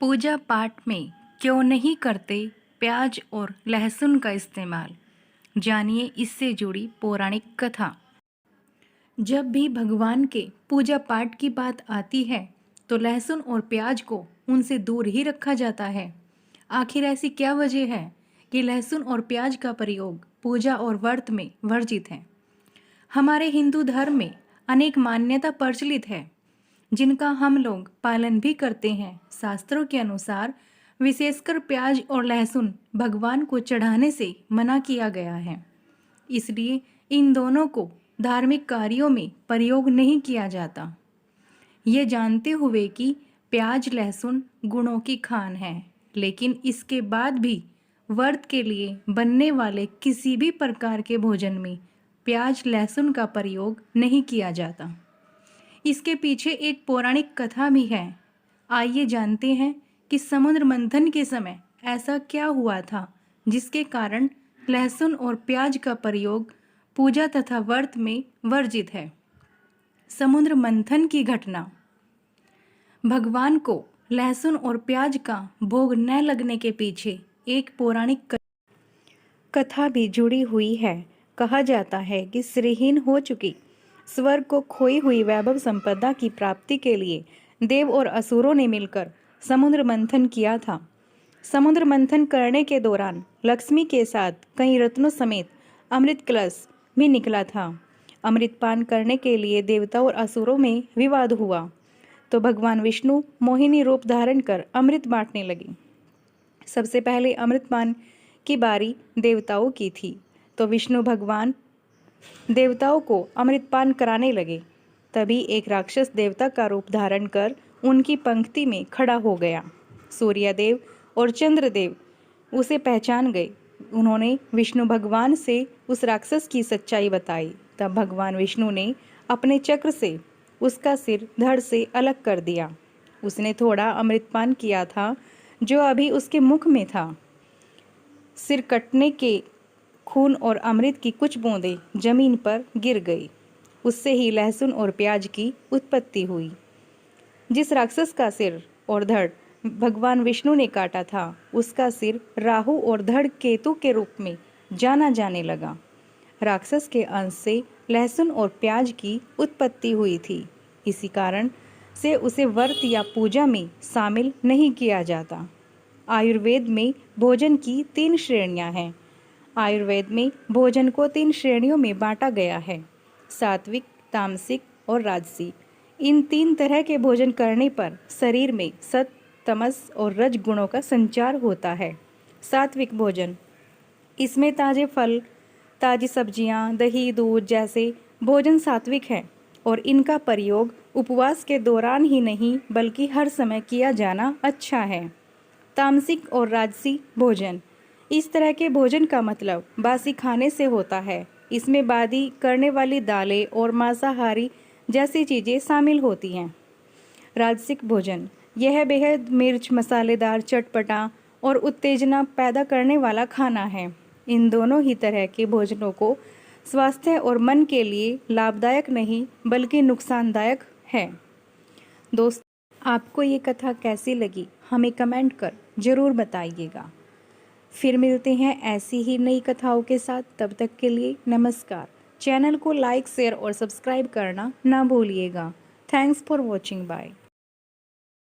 पूजा पाठ में क्यों नहीं करते प्याज और लहसुन का इस्तेमाल? जानिए इससे जुड़ी पौराणिक कथा। जब भी भगवान के पूजा पाठ की बात आती है तो लहसुन और प्याज को उनसे दूर ही रखा जाता है। आखिर ऐसी क्या वजह है कि लहसुन और प्याज का प्रयोग पूजा और व्रत में वर्जित है? हमारे हिंदू धर्म में अनेक मान्यता प्रचलित है जिनका हम लोग पालन भी करते हैं। शास्त्रों के अनुसार विशेषकर प्याज और लहसुन भगवान को चढ़ाने से मना किया गया है, इसलिए इन दोनों को धार्मिक कार्यों में प्रयोग नहीं किया जाता। ये जानते हुए कि प्याज लहसुन गुणों की खान है, लेकिन इसके बाद भी व्रत के लिए बनने वाले किसी भी प्रकार के भोजन में प्याज लहसुन का प्रयोग नहीं किया जाता। इसके पीछे एक पौराणिक कथा भी है। आइए जानते हैं कि समुद्र मंथन के समय ऐसा क्या हुआ था जिसके कारण लहसुन और प्याज का प्रयोग पूजा तथा व्रत में वर्जित है। समुद्र मंथन की घटना। भगवान को लहसुन और प्याज का भोग न लगने के पीछे एक पौराणिक कथा भी जुड़ी हुई है। कहा जाता है कि श्रीहीन हो चुकी स्वर्ग को खोई हुई वैभव संपदा की प्राप्ति के लिए देव और असुरों ने मिलकर समुद्र मंथन किया था। समुद्र मंथन करने के दौरान लक्ष्मी के साथ कई रत्नों समेत अमृत कलश भी निकला था। अमृत पान करने के लिए देवताओं और असुरों में विवाद हुआ तो भगवान विष्णु मोहिनी रूप धारण कर अमृत बांटने लगे। सबसे पहले अमृत पान की बारी देवताओं की थी, तो विष्णु भगवान देवताओं को अमृतपान कराने लगे। तभी एक राक्षस देवता का रूप धारण कर उनकी पंक्ति में खड़ा हो गया। सूर्यदेव और चंद्रदेव उसे पहचान गए। उन्होंने विष्णु भगवान से उस राक्षस की सच्चाई बताई। तब भगवान विष्णु ने अपने चक्र से उसका सिर धड़ से अलग कर दिया। उसने थोड़ा अमृतपान किया था जो अभी उसके मुख में था। सिर कटने के खून और अमृत की कुछ बूंदें जमीन पर गिर गई। उससे ही लहसुन और प्याज की उत्पत्ति हुई। जिस राक्षस का सिर और धड़ भगवान विष्णु ने काटा था, उसका सिर राहु और धड़ केतु के रूप में जाना जाने लगा। राक्षस के अंश से लहसुन और प्याज की उत्पत्ति हुई थी। इसी कारण से उसे व्रत या पूजा में शामिल नहीं किया जाता। आयुर्वेद में भोजन की 3 श्रेणियां हैं। आयुर्वेद में भोजन को 3 श्रेणियों में बांटा गया है: सात्विक, तामसिक और राजसी। इन 3 तरह के भोजन करने पर शरीर में सत, तमस और रज गुणों का संचार होता है। सात्विक भोजन, इसमें ताजे फल, ताजी सब्जियां, दही, दूध जैसे भोजन सात्विक है और इनका प्रयोग उपवास के दौरान ही नहीं बल्कि हर समय किया जाना अच्छा है। तामसिक और राजसी भोजन, इस तरह के भोजन का मतलब बासी खाने से होता है। इसमें बादी करने वाली दालें और मांसाहारी जैसी चीज़ें शामिल होती हैं। राजसिक भोजन, यह बेहद मिर्च, मसालेदार, चटपटा और उत्तेजना पैदा करने वाला खाना है। इन दोनों ही तरह के भोजनों को स्वास्थ्य और मन के लिए लाभदायक नहीं बल्कि नुकसानदायक है। दोस्त, आपको ये कथा कैसी लगी हमें कमेंट कर ज़रूर बताइएगा। फिर मिलते हैं ऐसी ही नई कथाओं के साथ। तब तक के लिए नमस्कार। चैनल को लाइक, शेयर और सब्सक्राइब करना ना भूलिएगा। Thanks for watching. बाय।